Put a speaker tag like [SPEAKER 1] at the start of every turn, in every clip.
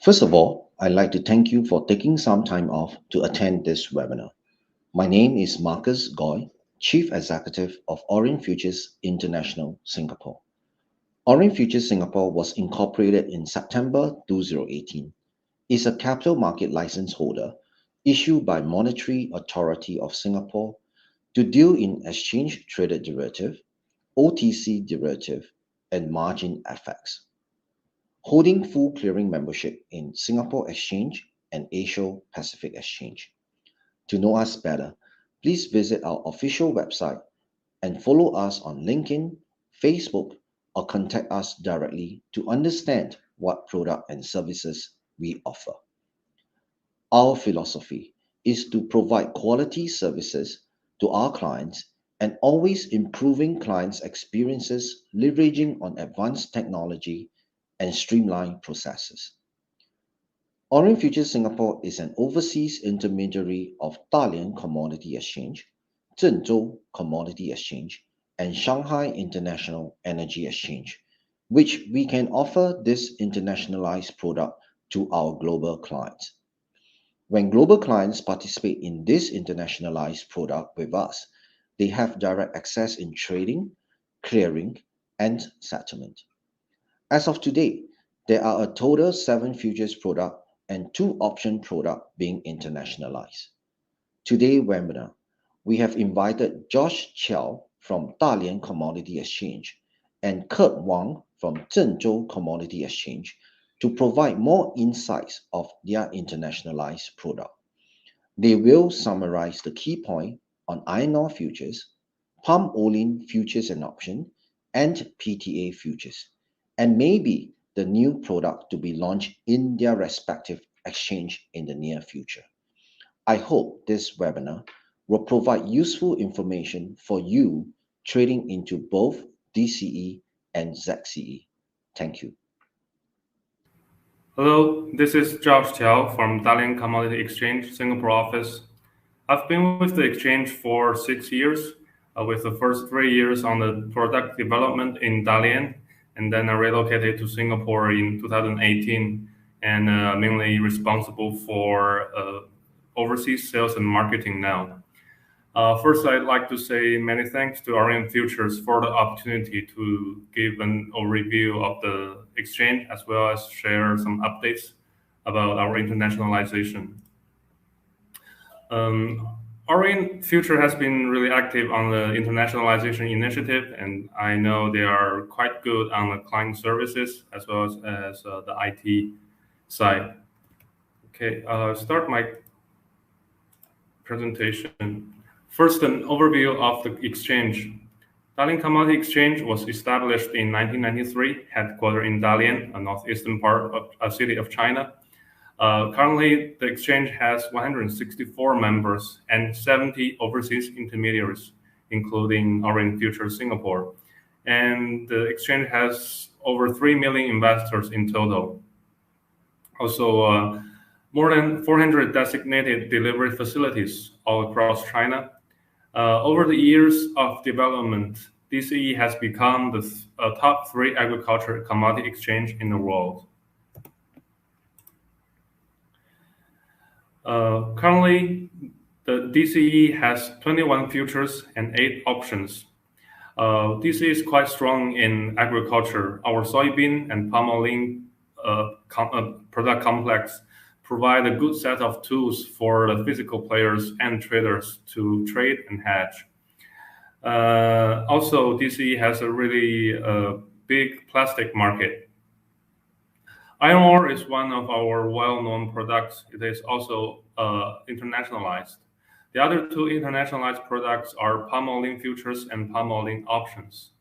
[SPEAKER 1] First of all, I'd like to thank you for taking some time off to attend this webinar. My name is Marcus Goy, Chief Executive of Orient Futures International Singapore. Orient Futures Singapore was incorporated in September 2018. Is a capital market license holder issued by Monetary Authority of Singapore to deal in exchange-traded derivative, OTC derivative, and margin FX. Holding full clearing membership in Singapore Exchange and Asia Pacific Exchange. To know us better, please visit our official website and follow us on LinkedIn, Facebook, or contact us directly to understand what product and services we offer. Our philosophy is to provide quality services to our clients and always improving clients' experiences, leveraging on advanced technology and streamlined processes. Orient Futures Singapore is an overseas intermediary of Dalian Commodity Exchange, Zhengzhou Commodity Exchange, and Shanghai International Energy Exchange, which we can offer this internationalized product to our global clients. When global clients participate in this internationalized product with us, they have direct access in trading, clearing, and settlement. As of today, there are a total 7 futures products and 2 option products being internationalized. Today's webinar, we have invited Josh Qiao from Dalian Commodity Exchange and Kurt Wang from Zhengzhou Commodity Exchange to provide more insights of their internationalized product. They will summarize the key point on iron ore futures, palm oil futures and options, and PTA futures, and maybe the new product to be launched in their respective exchange in the near future. I hope this webinar will provide useful information for you trading into both DCE and ZCE. Thank you.
[SPEAKER 2] Hello, this is Josh Qiao from Dalian Commodity Exchange, Singapore office. I've been with the exchange for 6 years, with the first 3 years on the product development in Dalian, and then I relocated to Singapore in 2018 and mainly responsible for overseas sales and marketing now. First, I'd like to say many thanks to Orient Futures for the opportunity to give an overview of the exchange as well as share some updates about our internationalization. Orient Future has been really active on the internationalization initiative, and I know they are quite good on the client services as well as the IT side. Okay, start my presentation. First, an overview of the exchange. Dalian Commodity Exchange was established in 1993, headquartered in Dalian, a northeastern part of a city of China. Currently, the exchange has 164 members and 70 overseas intermediaries, including Orient Futures Singapore. And the exchange has over 3 million investors in total. Also, more than 400 designated delivery facilities all across China. Over the years of development, DCE has become the top 3 agriculture commodity exchange in the world. Currently, the DCE has 21 futures and 8 options. DCE is quite strong in agriculture. Our soybean and palm oil product complex provide a good set of tools for the physical players and traders to trade and hedge. Also, DCE has a really big plastic market. Iron ore is one of our well-known products. It is also internationalized. The other 2 internationalized products are palm oil futures and palm oil options.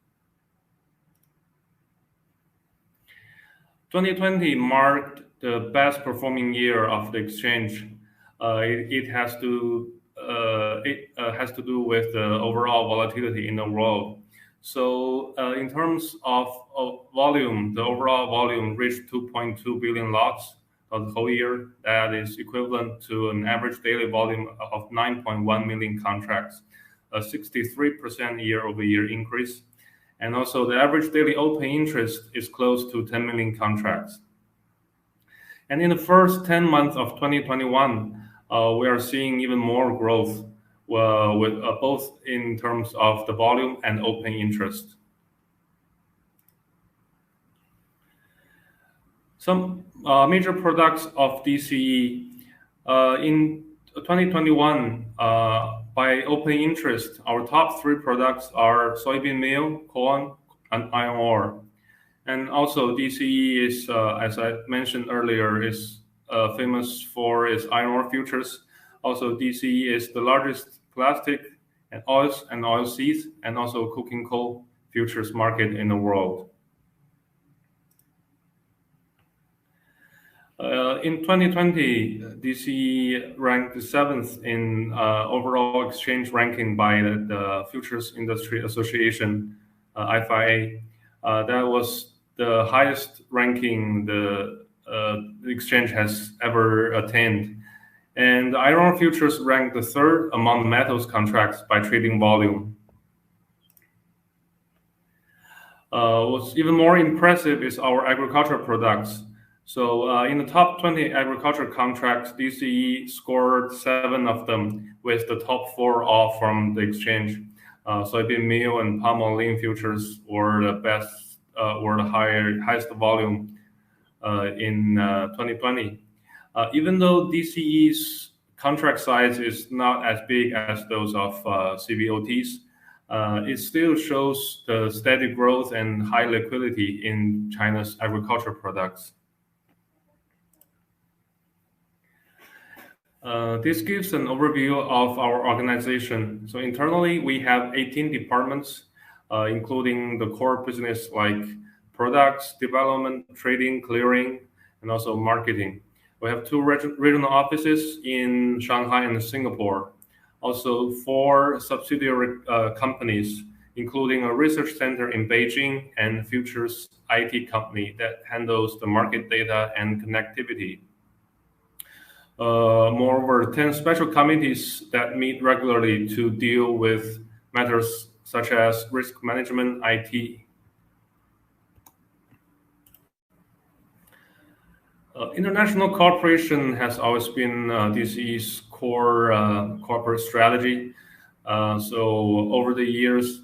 [SPEAKER 2] 2020 marked the best performing year of the exchange. It has to do with the overall volatility in the world. So in terms of volume, the overall volume reached 2.2 billion lots of the whole year. That is equivalent to an average daily volume of 9.1 million contracts, a 63% year-over-year increase. And also the average daily open interest is close to 10 million contracts. And in the first 10 months of 2021, we are seeing even more growth with both in terms of the volume and open interest. Some major products of DCE in 2021, by open interest, our top 3 products are soybean meal, corn, and iron ore. And also DCE is, as I mentioned earlier, is famous for its iron ore futures. Also, DCE is the largest plastic and oils and oilseeds and also coking coal futures market in the world. In 2020, DCE ranked 7th in overall exchange ranking by the Futures Industry Association, FIA. That was the highest ranking the exchange has ever attained. And the iron ore futures ranked the 3rd among metals contracts by trading volume. What's even more impressive is our agricultural products. So in the top 20 agriculture contracts, DCE scored 7 of them, with the top 4 all from the exchange. Soybean meal and palm oil futures were the best, were the highest volume in 2020. Even though DCE's contract size is not as big as those of CBOTs, it still shows the steady growth and high liquidity in China's agriculture products. This gives an overview of our organization. So internally, we have 18 departments, including the core business like products, development, trading, clearing, and also marketing. We have 2 regional offices in Shanghai and Singapore. Also 4 subsidiary companies, including a research center in Beijing and futures IT company that handles the market data and connectivity. Moreover, 10 special committees that meet regularly to deal with matters such as risk management, IT. International cooperation has always been DCE's core corporate strategy. So over the years,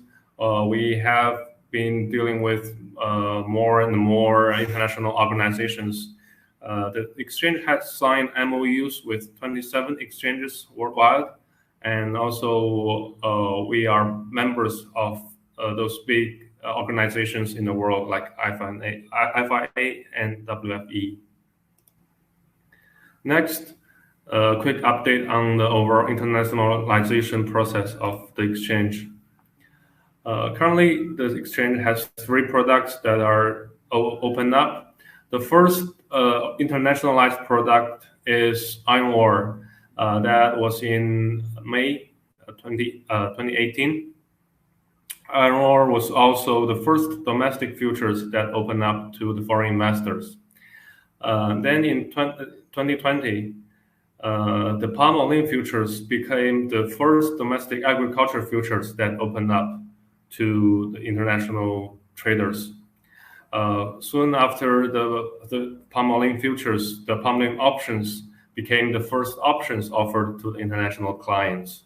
[SPEAKER 2] we have been dealing with more and more international organizations. The exchange has signed MOUs with 27 exchanges worldwide, and also we are members of those big organizations in the world like FIA and WFE. Next, a quick update on the overall internationalization process of the exchange. Currently, the exchange has 3 products that are opened up. The first internationalized product is iron ore. That was in May 2018. Iron ore was also the first domestic futures that opened up to the foreign investors. Then in 2020, the palm oil futures became the first domestic agriculture futures that opened up to the international traders. Soon after the palm oil futures, the palm oil options became the first options offered to the international clients.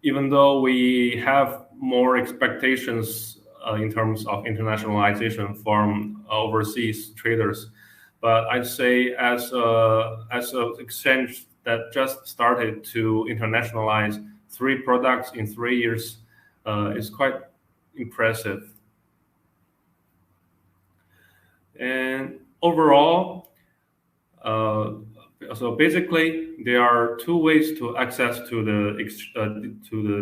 [SPEAKER 2] Even though we have more expectations in terms of internationalization from overseas traders, but I'd say as an exchange that just started to internationalize 3 products in 3 years is quite impressive. And overall, so basically, there are 2 ways to access to the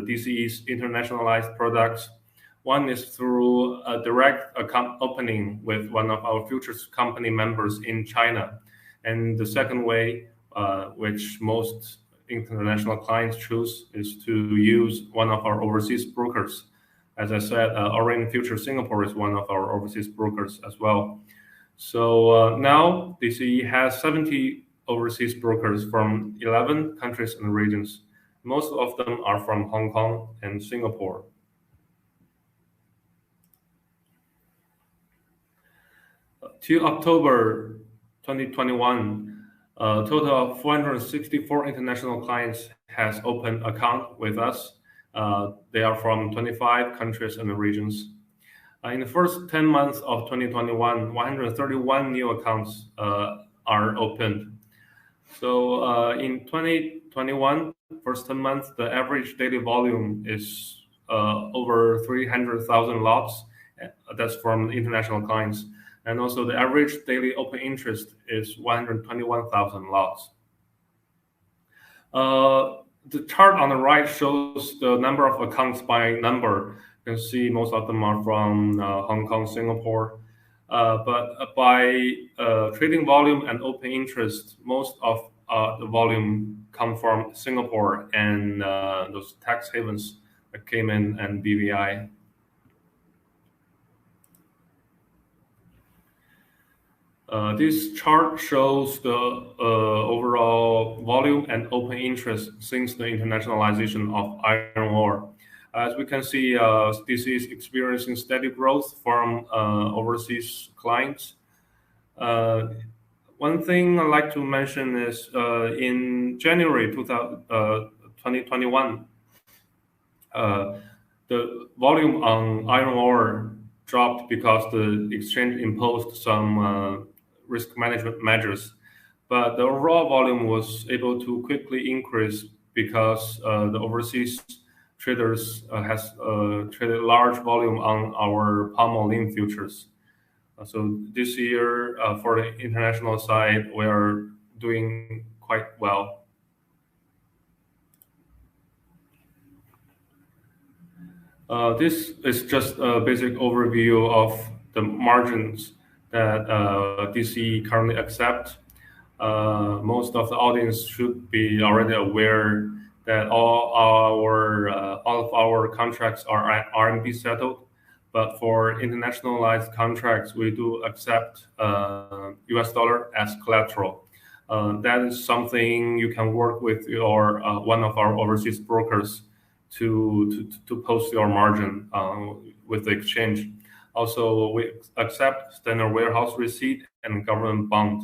[SPEAKER 2] DCE's internationalized products. One is through a direct account opening with one of our futures company members in China, and the second way, which most international clients choose, is to use one of our overseas brokers. As I said, Orient Futures Singapore is one of our overseas brokers as well. So now DCE has 70 overseas brokers from 11 countries and regions. Most of them are from Hong Kong and Till October 2021, a total of 464 international clients has opened account with us. They are from 25 countries and regions. In the first 10 months of 2021, 131 new accounts are opened. So in 2021, first 10 months, the average daily volume is over 300,000 lots. That's from international clients. And also the average daily open interest is 121,000 lots. The chart on the right shows the number of accounts by number. You can see most of them are from Hong Kong, Singapore. But by trading volume and open interest, most of the volume come from Singapore and those tax havens like Cayman and BVI. This chart shows the overall volume and open interest since the internationalization of iron ore. As we can see, DCE is experiencing steady growth from overseas clients. One thing I'd like to mention is in January 2021, the volume on iron ore dropped because the exchange imposed some risk management measures, but the overall volume was able to quickly increase because the overseas traders has traded large volume on our palm Olein futures. So this year, for the international side, we are doing quite well. This is just a basic overview of the margins that DCE currently accept. Most of the audience should be already aware that all of our contracts are RMB settled, but for internationalized contracts, we do accept US dollar as collateral. That is something you can work with your one of our overseas brokers to post your margin with the exchange. Also, we accept standard warehouse receipt and government bond.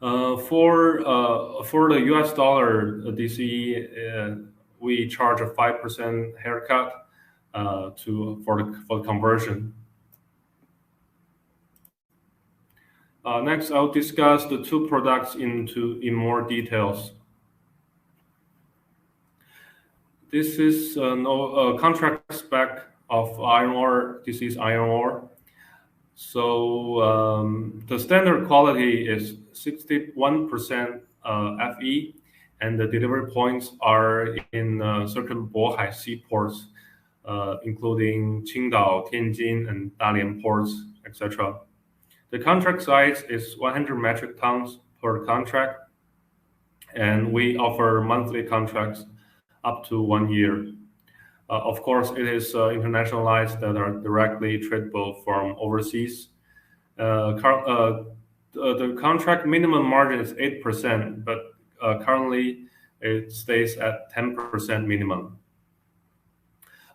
[SPEAKER 2] For the US dollar DCE, we charge a 5% haircut for the conversion. Next, I'll discuss the two products in more details. This is a contract spec of iron ore. This is iron ore. So the standard quality is 61% Fe, and the delivery points are in certain Bohai seaports, including Qingdao, Tianjin, and Dalian ports, etc. The contract size is 100 metric tons per contract, and we offer monthly contracts up to 1 year. Of course, it is internationalized that are directly tradable from overseas. The contract minimum margin is 8%, but currently it stays at 10% minimum.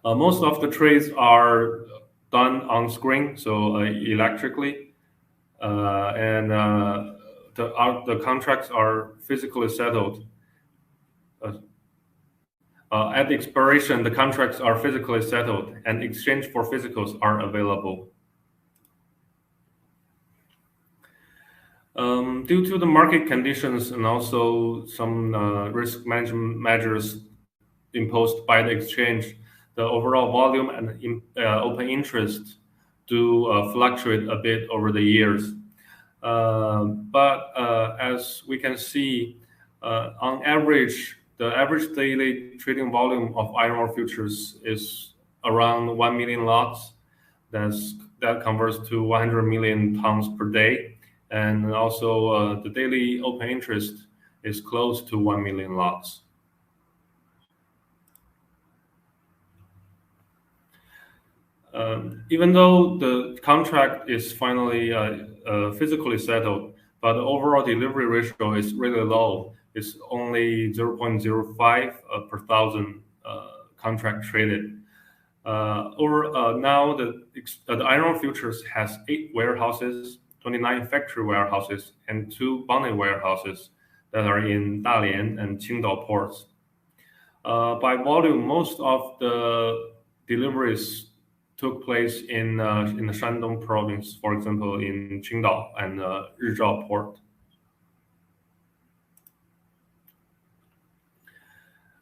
[SPEAKER 2] Most of the trades are done on screen, so electrically, and the contracts are physically settled. At the expiration, the contracts are physically settled, and exchange for physicals are available. Due to the market conditions and also some risk management measures imposed by the exchange, the overall volume and open interest do fluctuate a bit over the years. But as we can see, on average, the average daily trading volume of iron ore futures is around 1 million lots. That converts to 100 million tons per day. And also the daily open interest is close to 1 million lots. Even though the contract is finally physically settled, but the overall delivery ratio is really low. It's only 0.05 per thousand contract traded. Now the iron ore futures has 8 warehouses, 29 factory warehouses, and 2 bonding warehouses that are in Dalian and Qingdao ports. By volume, most of the deliveries took place in the Shandong province, for example, in Qingdao and Rizhao port.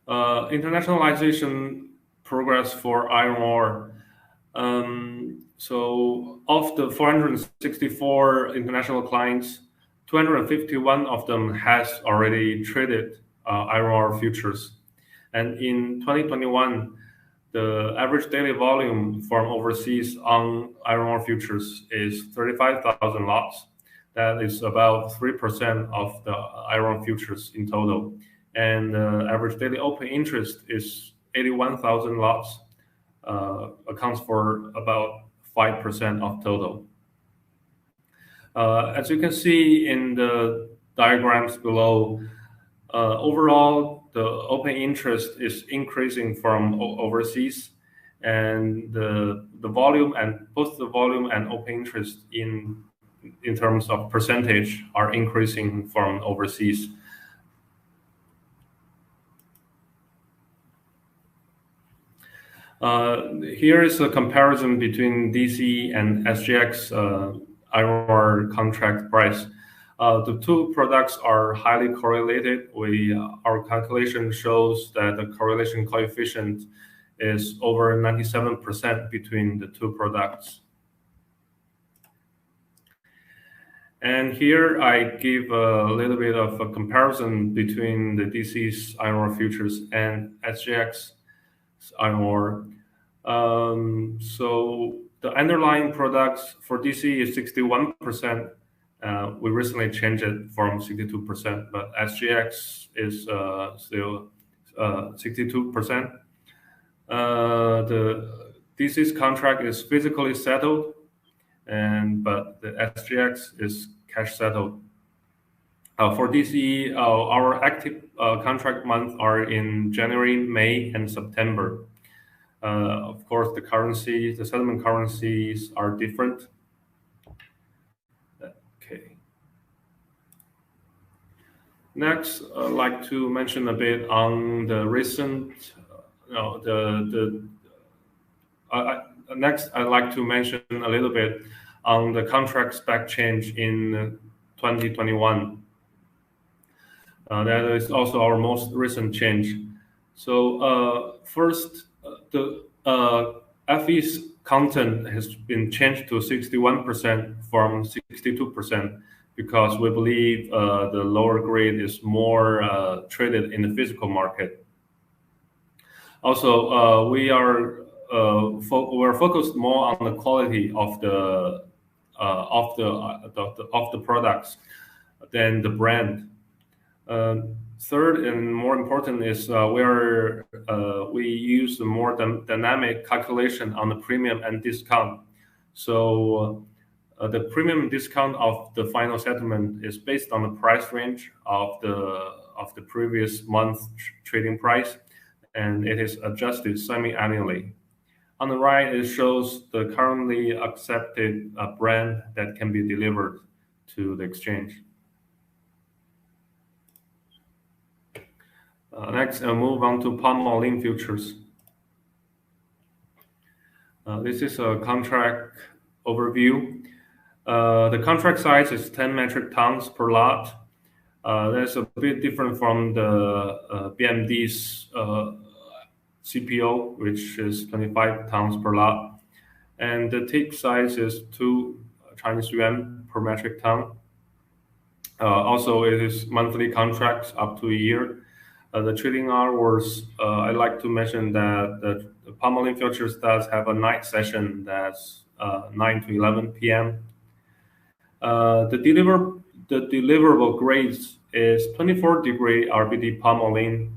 [SPEAKER 2] Internationalization progress for iron ore. So of the 464 international clients, 251 of them has already traded iron ore futures. And in 2021, the average daily volume from overseas on iron ore futures is 35,000 lots. That is about 3% of the iron ore futures in total. And the average daily open interest is 81,000 lots, accounts for about 5% of total. As you can see in the diagrams below, overall, the open interest is increasing from overseas, and the volume and both the volume and open interest in terms of percentage are increasing from overseas. Here is a comparison between DCE and SGX iron ore contract price. The two products are highly correlated. Our calculation shows that the correlation coefficient is over 97% between the two products. And here I give a little bit of a comparison between the DCE's iron ore futures and SGX iron ore. So the underlying products for DCE is 61%. We recently changed it from 62%, but SGX is still 62%. The DCE's contract is physically settled, but the SGX is cash settled. For DCE, our active contract months are in January, May, and September. Of course, the settlement currencies are different. Okay. Next, I'd like to mention a bit on the recent. Next, I'd like to mention a little bit on the contract spec change in 2021. That is also our most recent change. So first, the FE's content has been changed to 61% from 62% because we believe the lower grade is more traded in the physical market. Also, we're focused more on the quality of the products than the brand. Third and more important is we use the more dynamic calculation on the premium and discount. So the premium discount of the final settlement is based on the price range of the previous month trading price, and it is adjusted semi-annually. On the right, it shows the currently accepted brand that can be delivered to the exchange. Next, I'll move on to palm Olein futures. This is a contract overview. The contract size is 10 metric tons per lot. That's a bit different from the BMD's CPO, which is 25 tons per lot. And the tick size is 2 Chinese yuan per metric ton. Also, it is monthly contracts up to a year. The trading hours, I'd like to mention that the palm Olein futures does have a night session that's 9 to 11 p.m. The deliverable grades is 24-degree RBD palm Olein.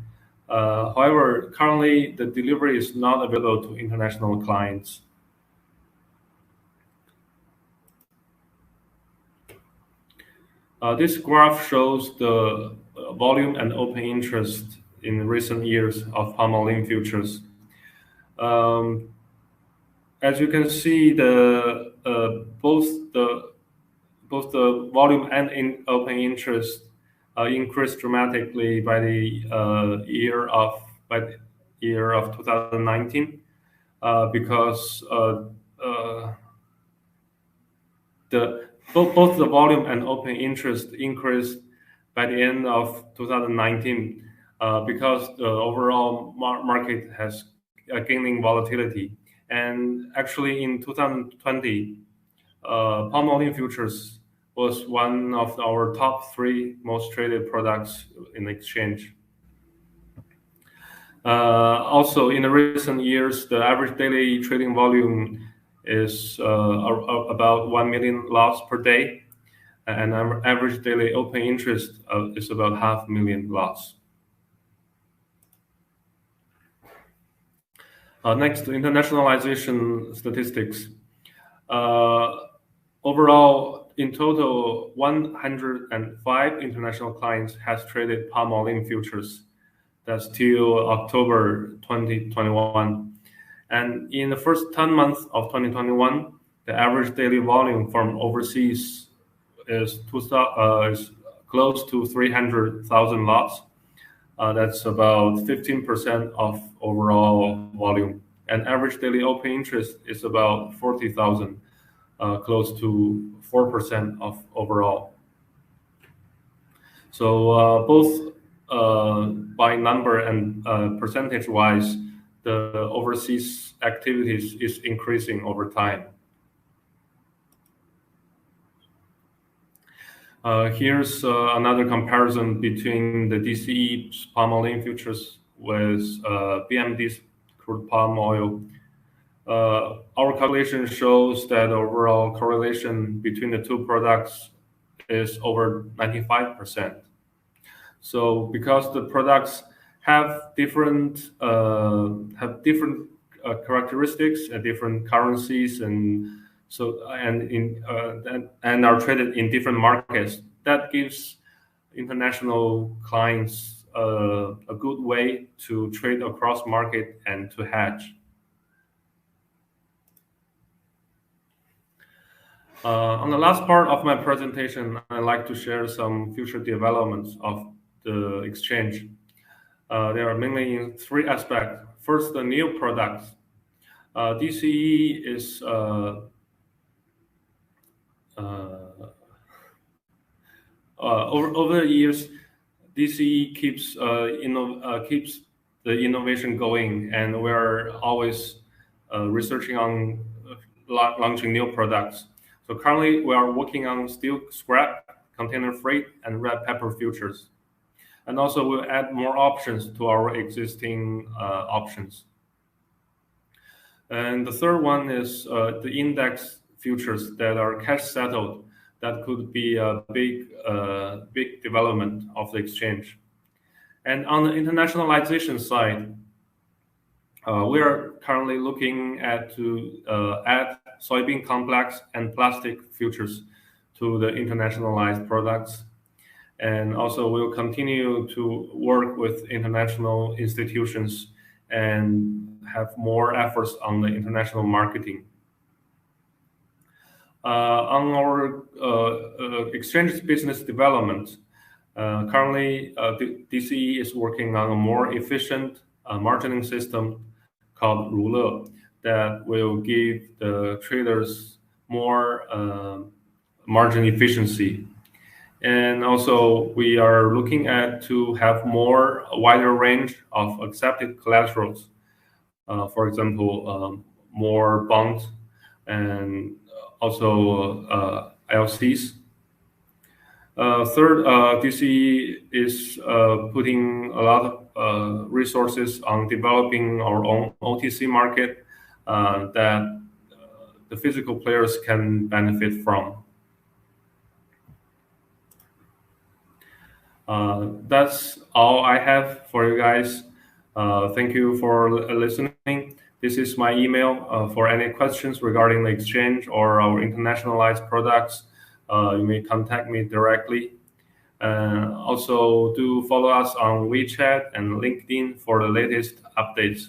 [SPEAKER 2] However, currently the delivery is not available to international clients. This graph shows the volume and open interest in recent years of palm Olein futures. as you can see, both the volume and open interest increased dramatically by the year of 2019 because both the volume and open interest increased by the end of 2019 because the overall market has gaining volatility. And actually in 2020, palm oil futures was one of our top 3 most traded products in the exchange. Also, in the recent years, the average daily trading volume is about 1 million lots per day, and average daily open interest is about 500,000 lots. Next, internationalization statistics. Overall, in total, 105 international clients has traded palm oil futures. That's till October 2021. And in the first 10 months of 2021, the average daily volume from overseas is close to 300,000 lots. That's about 15% of overall volume. And average daily open interest is about 40,000, close to 4% of overall. So both by number and percentage-wise, the overseas activities is increasing over time. Here's another comparison between the DCE palm oil futures with BMD's crude palm oil. Our calculation shows that overall correlation between the 2 products is over 95%. So because the products have different characteristics and different currencies, and are traded in different markets, that gives international clients a good way to trade across market and to hedge. On the last part of my presentation, I'd like to share some future developments of the exchange. There are mainly 3 aspects. First, the new products. DCE is over the years, DCE keeps the innovation going, and we're always researching on launching new products. So currently, we are working on steel scrap, container freight, and red pepper futures. And also, we'll add more options to our existing options. And the third one is the index futures that are cash settled. That could be a big development of the exchange. And on the internationalization side, we are currently looking at to add soybean complex and plastic futures to the internationalized products. And also we'll continue to work with international institutions and have more efforts on the international marketing. On our exchange business development, currently DCE is working on a more efficient margining system called Rule that will give the traders more margin efficiency. And also we are looking at to have a wider range of accepted collaterals. For example, more bonds and also LCs. Third, DCE is putting a lot of resources on developing our own OTC market that the physical players can benefit from. That's all I have for you guys. Thank you for listening. This is my email for any questions regarding the exchange or our internationalized products. You may contact me directly. Also, do follow us on WeChat and LinkedIn for the latest updates.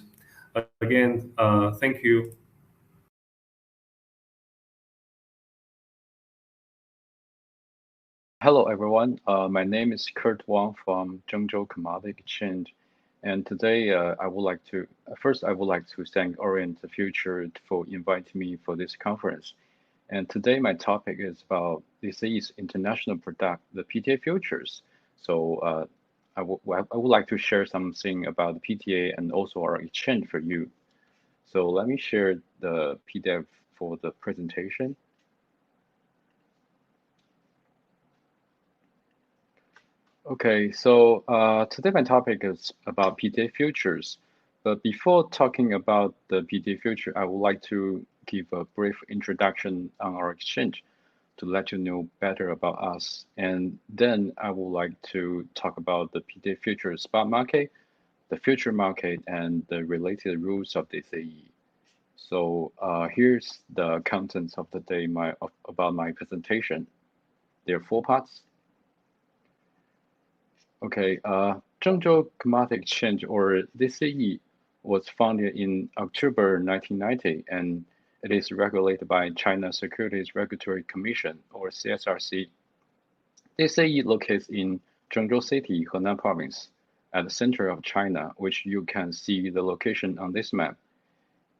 [SPEAKER 2] Again, thank you.
[SPEAKER 3] Hello, everyone. My name is Kurt Wang from Zhengzhou Commodity Exchange. And today I would like to thank Orient Future for inviting me for this conference. And today my topic is about DCE's international product, the PTA futures. So I would like to share something about the PTA and also our exchange for you. So let me share the PDF for the presentation. Okay, so today my topic is about PTA futures. But before talking about the PTA future, I would like to give a brief introduction on our exchange to let you know better about us. And then I would like to talk about the PTA future spot market, the future market, and the related rules of DCE. So here's the contents of the day about my presentation. There are four parts. Okay, Zhengzhou Commodity Exchange, or DCE, was founded in October 1990, and it is regulated by China Securities Regulatory Commission, or CSRC. DCE locates in Zhengzhou City, Henan Province, at the center of China, which you can see the location on this map.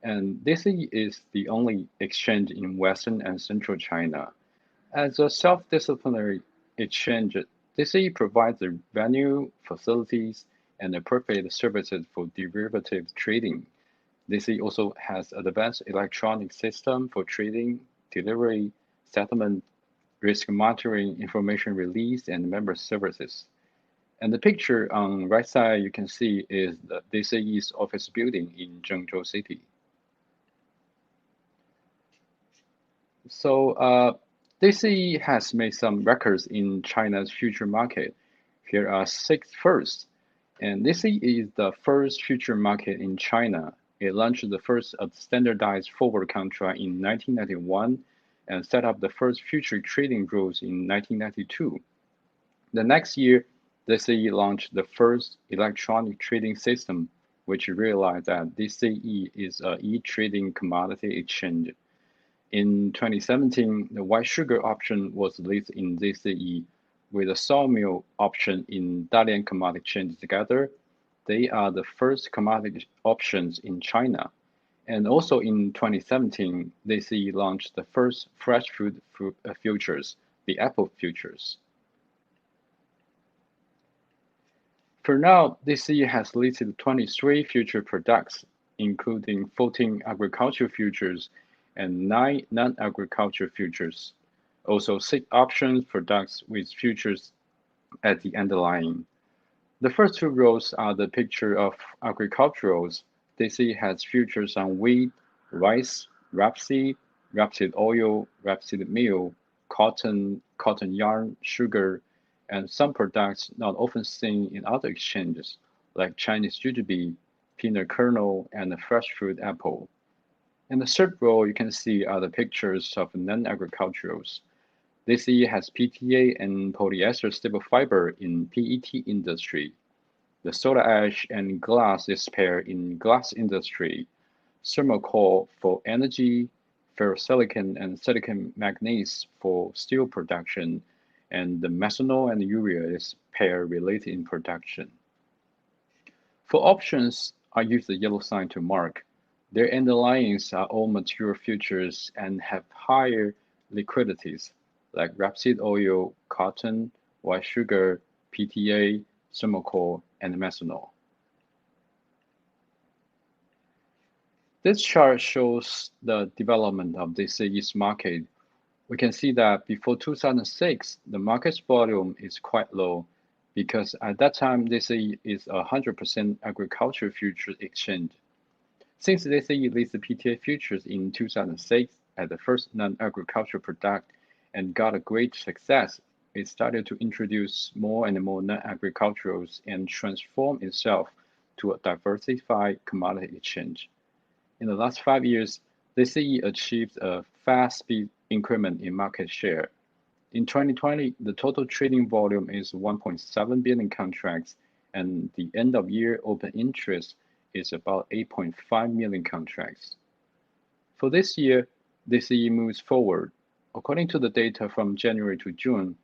[SPEAKER 3] And DCE is the only exchange in Western and Central China. As a self-disciplinary exchange, DCE provides the venue, facilities, and appropriate services for derivative trading. DCE also has advanced electronic system for trading, delivery, settlement, risk monitoring, information release, and member services. And the picture on right side you can see is the DCE's office building in Zhengzhou City. So DCE has made some records in China's future market. Here are 6 firsts. And DCE is the first future market in China. It launched the first standardized forward contract in 1991 and set up the first future trading rules in 1992. The next year, DCE launched the first electronic trading system, which realized that DCE is an e-trading commodity exchange. In 2017, the white sugar option was listed in DCE with the sawmill option in Dalian Commodity Exchange together. They are the first commodity options in China. And also in 2017, DCE launched the first fresh food futures, the apple futures. For now, DCE has listed 23 future products, including 14 agricultural futures and 9 non-agricultural futures. Also 6 options products with futures at the underlying. The first 2 rows are the picture of agriculturals. DCE has futures on wheat, rice, rapeseed, rapeseed oil, rapeseed meal, cotton yarn, sugar, and some products not often seen in other exchanges, like Chinese jujube, peanut kernel, and the fresh fruit apple. In the third row, you can see are the pictures of non-agriculturals. DCE has PTA and polyester staple fiber in PET industry. The soda ash and glass is paired in glass industry. Thermocoal for energy, ferrosilicon and silicon manganese for steel production, and the methanol and urea is pair related in production. For options, I use the yellow sign to mark. Their underlyings are all mature futures and have higher liquidities, like rapeseed oil, cotton, white sugar, PTA, thermocoal, and methanol. This chart shows the development of the DCE's market. We can see that before 2006, the market's volume is quite low because at that time, DCE is a 100% agriculture futures exchange. Since DCE listed PTA futures in 2006 as the first non-agricultural product and got a great success, it started to introduce more and more non-agriculturals and transform itself to a diversified commodity exchange. In the last 5 years, DCE achieved a fast speed increment in market share. In 2020, the total trading volume is 1.7 billion contracts, and the end of year open interest is about 8.5 million contracts. For this year, DCE moves forward. According to the data from January to June,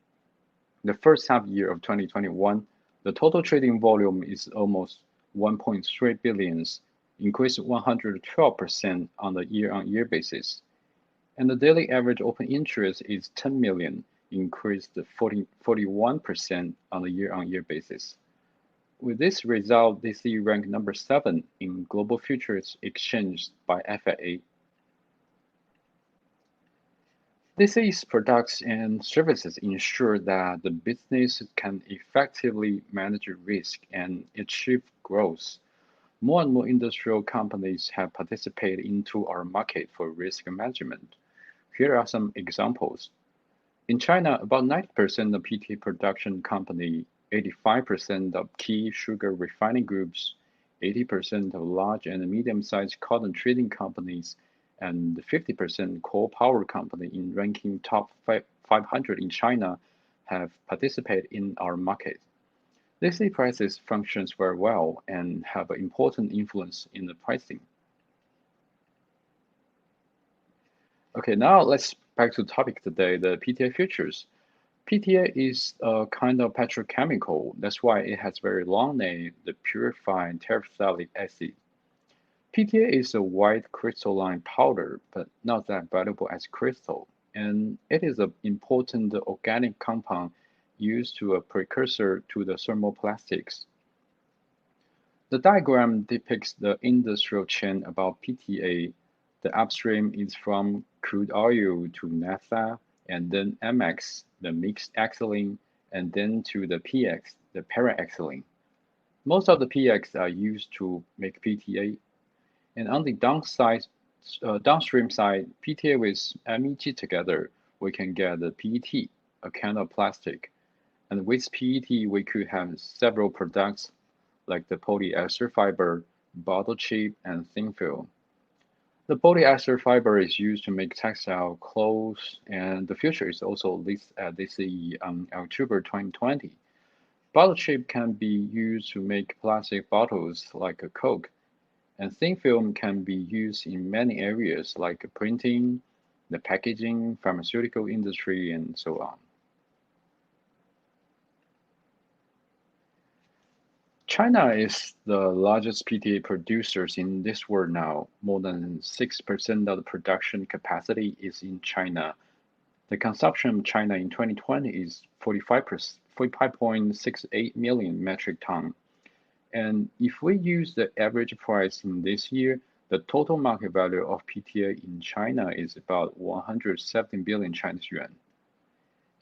[SPEAKER 3] The first half year of 2021, the total trading volume is almost 1.3 billion, increased 112% on a year-on-year basis. And the daily average open interest is 10 million, increased 41% on a year-on-year basis. With this result, DCE ranked number 7 in global futures exchange by FIA. DCE's products and services ensure that the business can effectively manage risk and achieve growth. More and more industrial companies have participated into our market for risk management. Here are some examples. In China, about 90% of PTA production company, 85% of key sugar refining groups, 80% of large and medium-sized cotton trading companies, and 50% coal power company in ranking top 500 in China have participated in our market. DCE prices functions very well and have an important influence in the pricing. Okay, now let's back to topic today, the PTA futures. PTA is a kind of petrochemical. That's why it has very long name, the purified terephthalic acid. PTA is a white crystalline powder, but not that valuable as crystal, and it is an important organic compound used to a precursor to the thermoplastics. The diagram depicts the industrial chain about PTA. The upstream is from crude oil to naphtha, and then MX, the mixed xylene, and then to the PX, the para-xylene. Most of the PX are used to make PTA. And on the downstream side, PTA with MEG together, we can get the PET, a kind of plastic. And with PET, we could have several products like the polyester fiber, bottle chip, and thin film. The polyester fiber is used to make textile clothes, and the future is also listed at DCE on October 2020. Bottle chip can be used to make plastic bottles like a Coke. And thin film can be used in many areas like printing, the packaging, pharmaceutical industry, and so on. China is the largest PTA producers in this world now. More than 6% of the production capacity is in China. The consumption of China in 2020 is 45.68 million metric ton. And if we use the average price in this year, the total market value of PTA in China is about 170 billion Chinese yuan.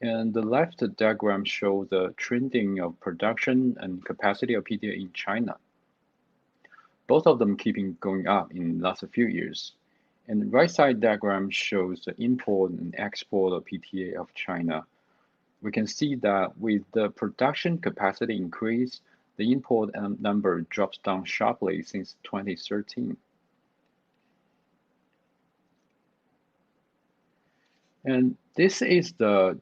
[SPEAKER 3] And the left diagram shows the trending of production and capacity of PTA in China. Both of them keeping going up in the last few years. And the right side diagram shows the import and export of PTA of China. We can see that with the production capacity increase, the import number drops down sharply since 2013. And this is the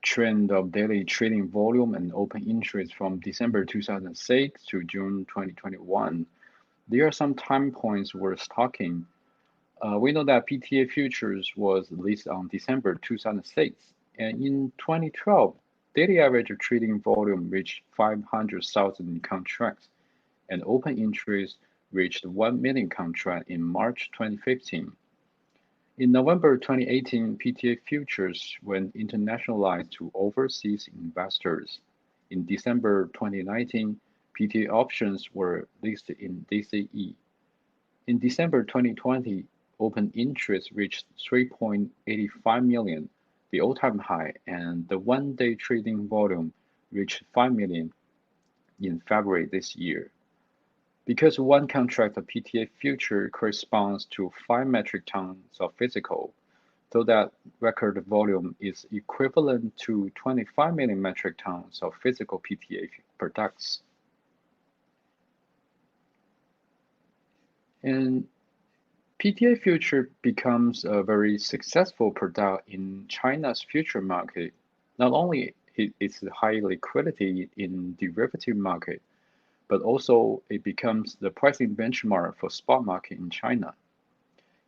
[SPEAKER 3] trend of daily trading volume and open interest from December 2006 to June 2021. There are some time points worth talking. We know that PTA futures was listed on December 2006, and in 2012, daily average trading volume reached 500,000 contracts, and open interest reached 1 million contracts in March 2015. In November 2018, PTA futures went internationalized to overseas investors. In December 2019, PTA options were listed in DCE. In December 2020, open interest reached 3.85 million, the all-time high, and the one-day trading volume reached 5 million in February this year. Because one contract of PTA future corresponds to 5 metric tons of physical, so that record volume is equivalent to 25 million metric tons of physical PTA products. And PTA future becomes a very successful product in China's future market. Not only it's high liquidity in derivative market, but also it becomes the pricing benchmark for spot market in China.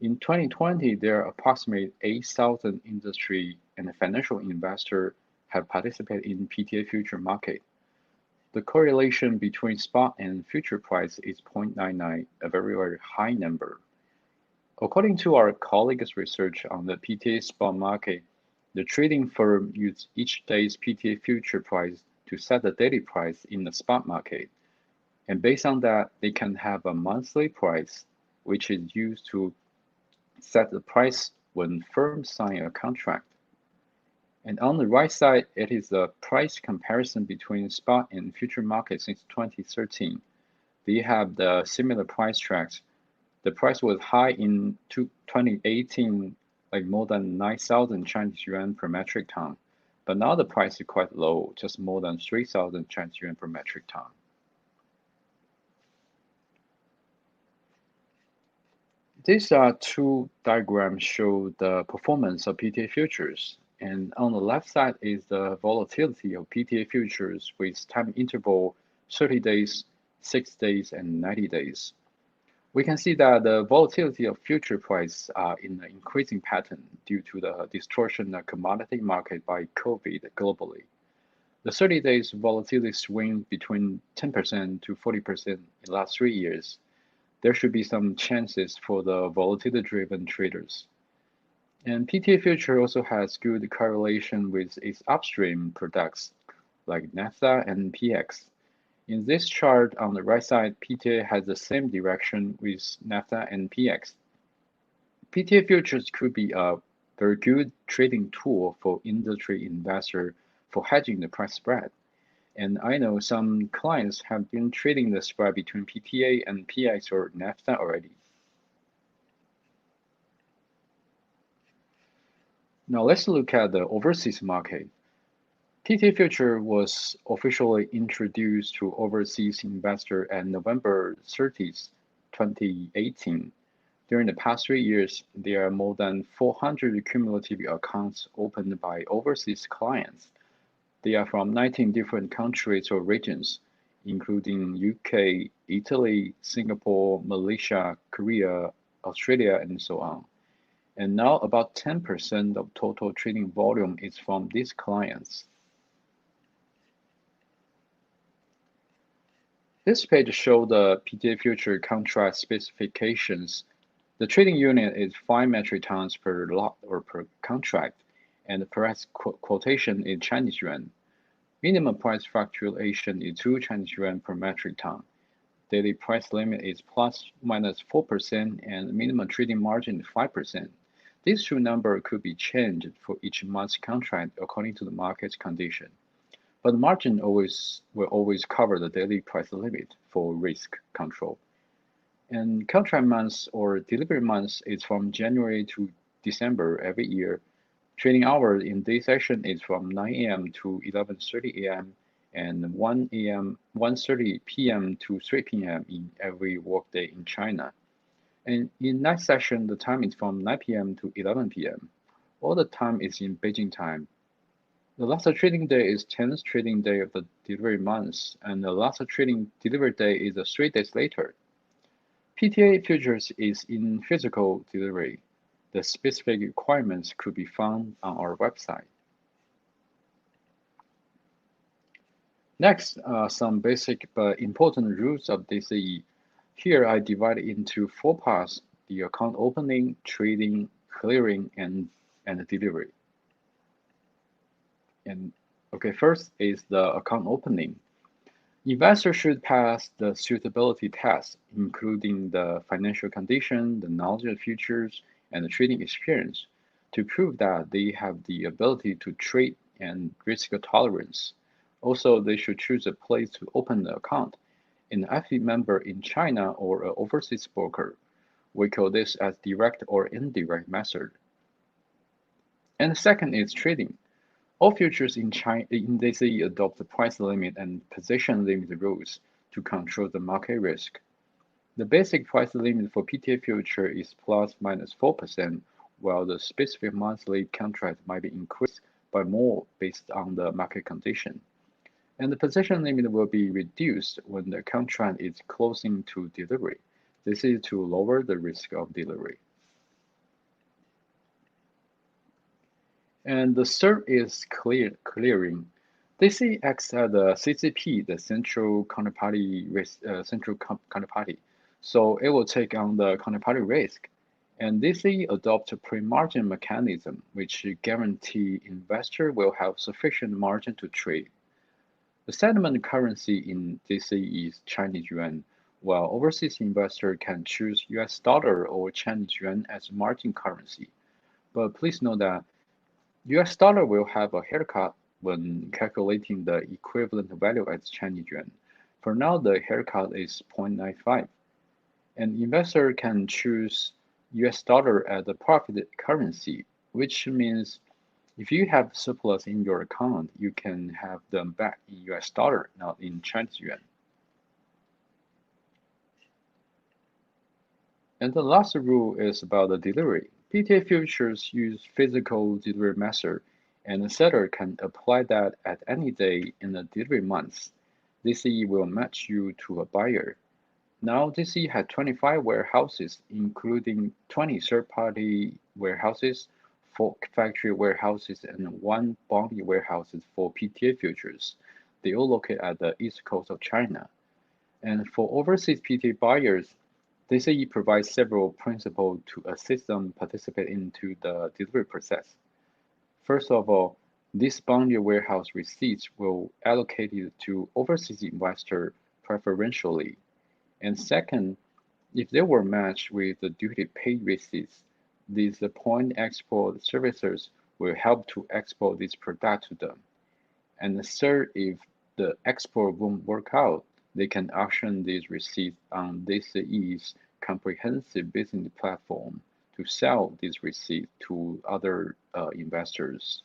[SPEAKER 3] In 2020, there are approximately 8,000 industry and financial investors have participated in PTA future market. The correlation between spot and future price is 0.99, a very, very high number. According to our colleagues' research on the PTA spot market, the trading firm uses each day's PTA future price to set the daily price in the spot market. And based on that, they can have a monthly price, which is used to set the price when firms sign a contract. And on the right side, it is the price comparison between spot and future market since 2013. They have the similar price tracks. The price was high in 2018, like more than 9,000 Chinese yuan per metric ton. But now the price is quite low, just more than 3,000 Chinese yuan per metric ton. These two diagrams show the performance of PTA futures. And on the left side is the volatility of PTA futures with time interval 30 days, 6 days, and 90 days. We can see that the volatility of future price are in an increasing pattern due to the distortion of commodity market by COVID globally. The 30 days volatility swing between 10% to 40% in the last 3 years. There should be some chances for the volatility-driven traders. And PTA future also has good correlation with its upstream products like naphtha and PX. In this chart on the right side, PTA has the same direction with naphtha and PX. PTA futures could be a very good trading tool for industry investor for hedging the price spread. And I know some clients have been trading the spread between PTA and PX or naphtha already. Now let's look at the overseas market. PTA future was officially introduced to overseas investor at November 30th, 2018. During the past 3 years, there are more than 400 cumulative accounts opened by overseas clients. They are from 19 different countries or regions, including UK, Italy, Singapore, Malaysia, Korea, Australia, and so on. And now about 10% of total trading volume is from these clients. This page shows the PTA future contract specifications. The trading unit is 5 metric tons per lot or per contract, and the price quotation in Chinese yuan. Minimum price fluctuation is 2 Chinese yuan per metric ton. Daily price limit is plus minus 4%, and minimum trading margin is 5%. These two numbers could be changed for each month's contract according to the market's condition. But the margin will always cover the daily price limit for risk control. And contract months or delivery months is from January to December every year. Trading hours in this session is from 9 a.m. to 11:30 a.m. and 1:30 p.m. to 3 p.m. in every workday in China. And in that session, the time is from 9 p.m. to 11 p.m. All the time is in Beijing time. The last trading day is 10th trading day of the delivery month, and the last trading delivery day is 3 days later. PTA futures is in physical delivery. The specific requirements could be found on our website. Next, some basic but important rules of DCE. Here I divide it into 4 parts: the account opening, trading, clearing, and delivery. And okay, first is the account opening. Investors should pass the suitability test, including the financial condition, the knowledge of futures, and the trading experience, to prove that they have the ability to trade and risk tolerance. Also, they should choose a place to open the account, an active member in China or an overseas broker. We call this as direct or indirect method. And the second is trading. All futures in DCE adopt the price limit and position limit rules to control the market risk. The basic price limit for PTA future is plus minus 4%, while the specific monthly contract might be increased by more based on the market condition. And the position limit will be reduced when the contract is closing to delivery. This is to lower the risk of delivery. And the third is clearing. DCE acts as the CCP, the central counterparty counterparty. So it will take on the counterparty risk. And DCE adopts a pre-margin mechanism, which guarantee investor will have sufficient margin to trade. The settlement currency in DCE is Chinese yuan, while overseas investor can choose US dollar or Chinese yuan as margin currency. But please note that US dollar will have a haircut when calculating the equivalent value as Chinese yuan. For now, the haircut is 0.95. An investor can choose US dollar as the profit currency, which means if you have surplus in your account, you can have them back in US dollar, not in Chinese yuan. And the last rule is about the delivery. PTA futures use physical delivery method, and the seller can apply that at any day in the delivery months. DCE will match you to a buyer. Now DCE had 25 warehouses, including 20 third-party warehouses, 4 factory warehouses, and 1 bonding warehouses for PTA futures. They all located at the east coast of China. And for overseas PTA buyers, DCE provides several principles to assist them participate into the delivery process. First of all, these bonded warehouse receipts will allocate it to overseas investor preferentially. And second, if they were matched with the duty paid receipts, these point export servicers will help to export this product to them. And third, if the export won't work out, they can auction these receipts on DCE's comprehensive business platform to sell these receipts to other investors.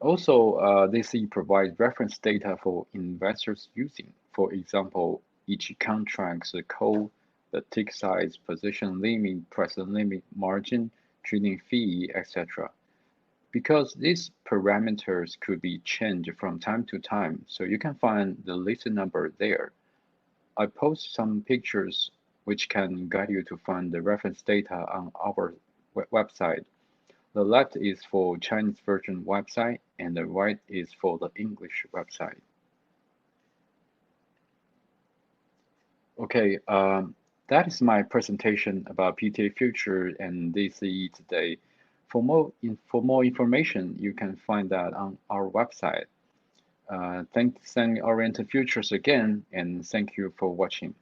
[SPEAKER 3] Also, DCE provides reference data for investors using. For example, each contract's code, the tick size, position limit, price limit, margin, trading fee, etc. Because these parameters could be changed from time to time, so you can find the list number there. I post some pictures which can guide you to find the reference data on our website. The left is for Chinese version website and the right is for the English website. Okay, that is my presentation about PTA future and DCE today. For more information, you can find that on our website. Thank Orient Futures again, and thank you for watching.